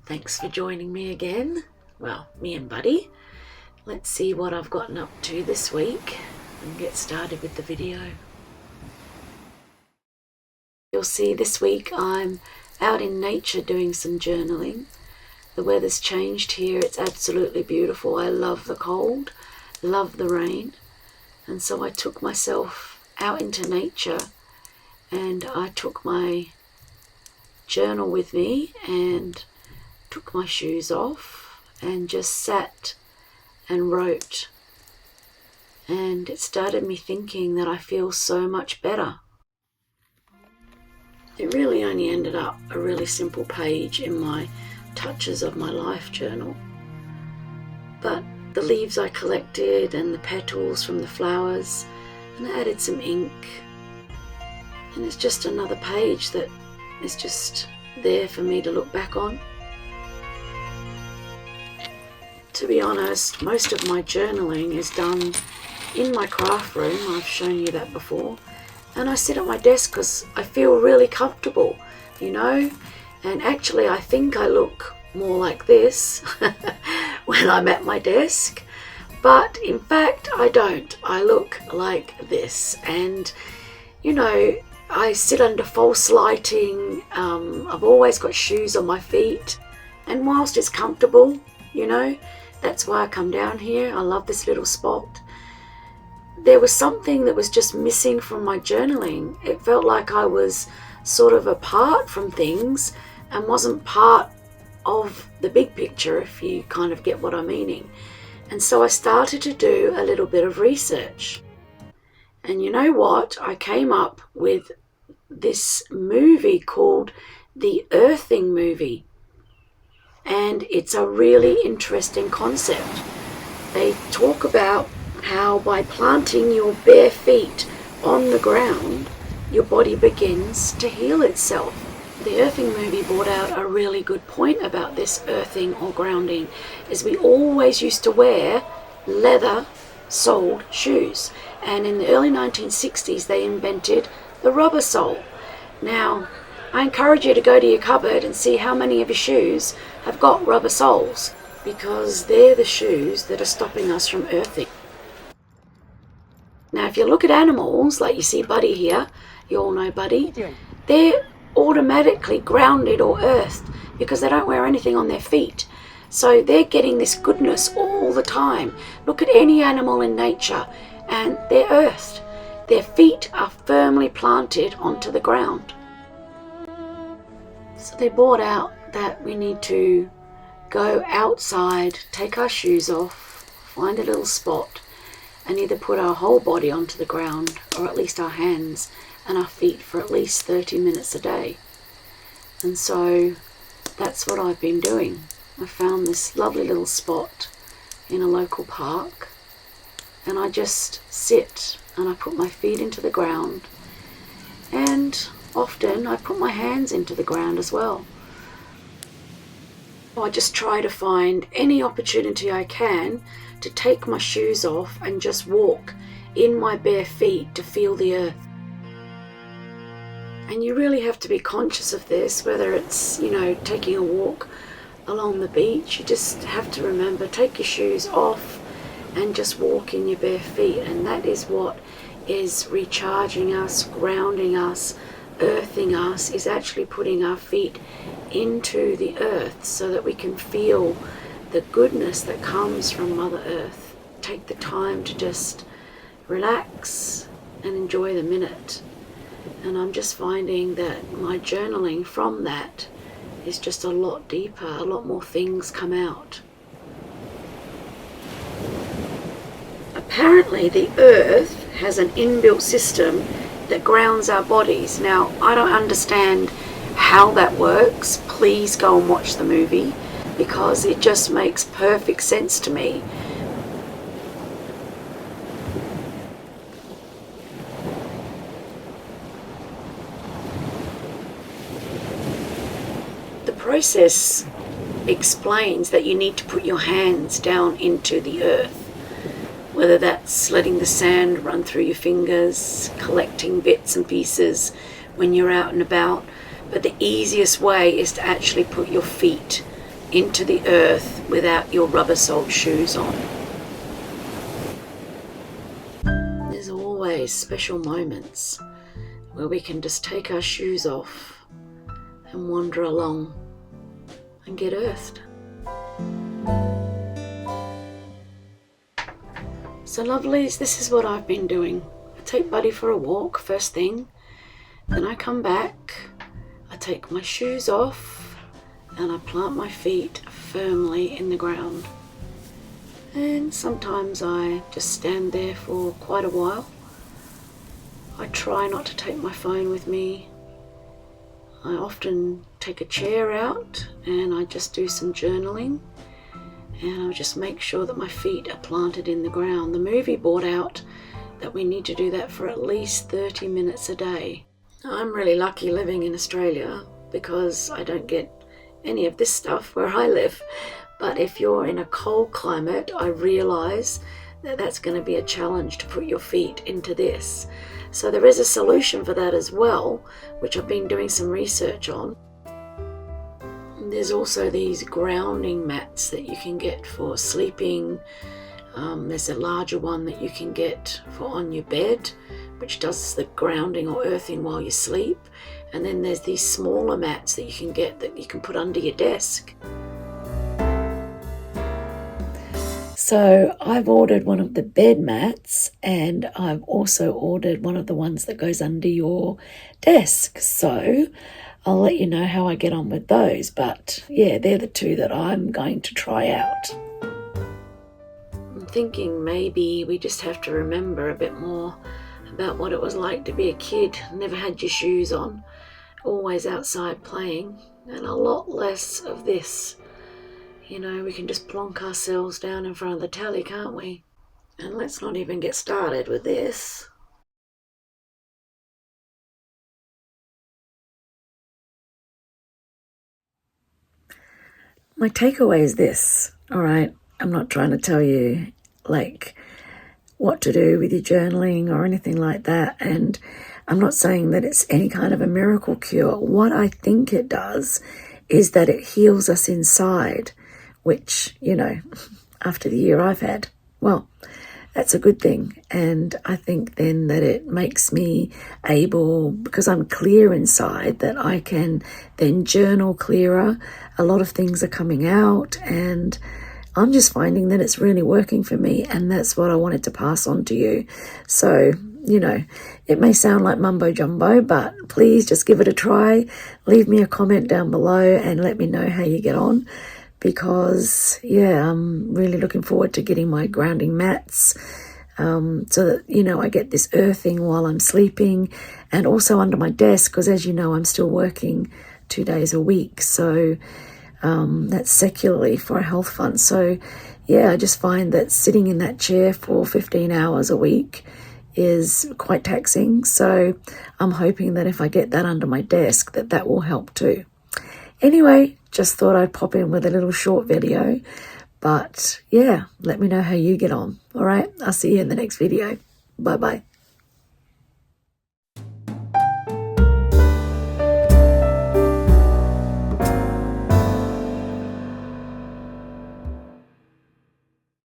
Thanks for joining me again. Well, me and Buddy. Let's see what I've gotten up to this week and get started with the video. You'll see this week I'm out in nature doing some journaling. The weather's changed here. It's absolutely beautiful. I love the cold, love the rain. And so I took myself out into nature and I took my journal with me and took my shoes off and just sat and wrote. And it started me thinking that I feel so much better. It really only ended up a really simple page in my Touches of My Life journal. But the leaves I collected and the petals from the flowers, and I added some ink. And it's just another page that is just there for me to look back on. To be honest, most of my journaling is done in my craft room. I've shown you that before. And I sit at my desk because I feel really comfortable, you know. And actually I think I look more like this when I'm at my desk. But in fact I don't. I look like this. And, you know, I sit under false lighting. I've always got shoes on my feet. And whilst it's comfortable, you know, that's why I come down here. I love this little spot. There was something that was just missing from my journaling. It felt like I was sort of apart from things and wasn't part of the big picture, if you kind of get what I'm meaning. And so I started to do a little bit of research. And you know what? I came up with this movie called The Earthing Movie. And it's a really interesting concept. They talk about how by planting your bare feet on the ground, your body begins to heal itself. The Earthing movie brought out a really good point about this earthing or grounding, is we always used to wear leather-soled shoes. And in the early 1960s, they invented the rubber sole. Now, I encourage you to go to your cupboard and see how many of your shoes have got rubber soles, because they're the shoes that are stopping us from earthing. Now, if you look at animals, like you see Buddy here, you all know Buddy, they're automatically grounded or earthed because they don't wear anything on their feet. So they're getting this goodness all the time. Look at any animal in nature and they're earthed. Their feet are firmly planted onto the ground. So they brought out that we need to go outside, take our shoes off, find a little spot, and either put our whole body onto the ground or at least our hands and our feet for at least 30 minutes a day. And so that's what I've been doing. I found this lovely little spot in a local park and I just sit and I put my feet into the ground, and often I put my hands into the ground as well. I just try to find any opportunity I can to take my shoes off and just walk in my bare feet to feel the earth. And you really have to be conscious of this, whether it's, you know, taking a walk along the beach. You just have to remember, take your shoes off and just walk in your bare feet. And that is what is recharging us, grounding us, earthing us, is actually putting our feet into the earth so that we can feel the goodness that comes from Mother Earth. Take the time to just relax and enjoy the minute. And I'm just finding that my journaling from that is just a lot deeper, a lot more things come out. Apparently the earth has an inbuilt system that grounds our bodies. Now, I don't understand how that works. Please go and watch the movie because it just makes perfect sense to me. The process explains that you need to put your hands down into the earth, whether that's letting the sand run through your fingers, collecting bits and pieces when you're out and about. But the easiest way is to actually put your feet into the earth without your rubber sole shoes on. There's always special moments where we can just take our shoes off and wander along and get earthed. So lovelies, this is what I've been doing. I take Buddy for a walk first thing, then I come back, I take my shoes off and I plant my feet firmly in the ground. And sometimes I just stand there for quite a while. I try not to take my phone with me. I often take a chair out and I just do some journaling, and I just make sure that my feet are planted in the ground. The movie brought out that we need to do that for at least 30 minutes a day. I'm really lucky living in Australia because I don't get any of this stuff where I live. But if you're in a cold climate, I realise that that's going to be a challenge to put your feet into this. So there is a solution for that as well, which I've been doing some research on. There's also these grounding mats that you can get for sleeping. There's a larger one that you can get for on your bed, which does the grounding or earthing while you sleep. And then there's these smaller mats that you can get that you can put under your desk. So I've ordered one of the bed mats, and I've also ordered one of the ones that goes under your desk. So I'll let you know how I get on with those. But yeah, they're the two that I'm going to try out. I'm thinking maybe we just have to remember a bit more about what it was like to be a kid. Never had your shoes on, always outside playing, and a lot less of this. You know, we can just plonk ourselves down in front of the telly, can't we? And let's not even get started with this. My takeaway is this, all right? I'm not trying to tell you, like, what to do with your journaling or anything like that. And I'm not saying that it's any kind of a miracle cure. What I think it does is that it heals us inside, which, you know, after the year I've had, well, that's a good thing. And I think then that it makes me able, because I'm clear inside, that I can then journal clearer. A lot of things are coming out, and I'm just finding that it's really working for me, and that's what I wanted to pass on to you. So, you know, it may sound like mumbo jumbo, but please just give it a try. Leave me a comment down below and let me know how you get on. Because, yeah, I'm really looking forward to getting my grounding mats so that, you know, I get this earthing while I'm sleeping, and also under my desk, because as you know, I'm still working 2 days a week. So that's secularly for a health fund. So, yeah, I just find that sitting in that chair for 15 hours a week is quite taxing. So I'm hoping that if I get that under my desk, that will help too. Anyway, just thought I'd pop in with a little short video. But yeah, let me know how you get on. All right, I'll see you in the next video. Bye-bye.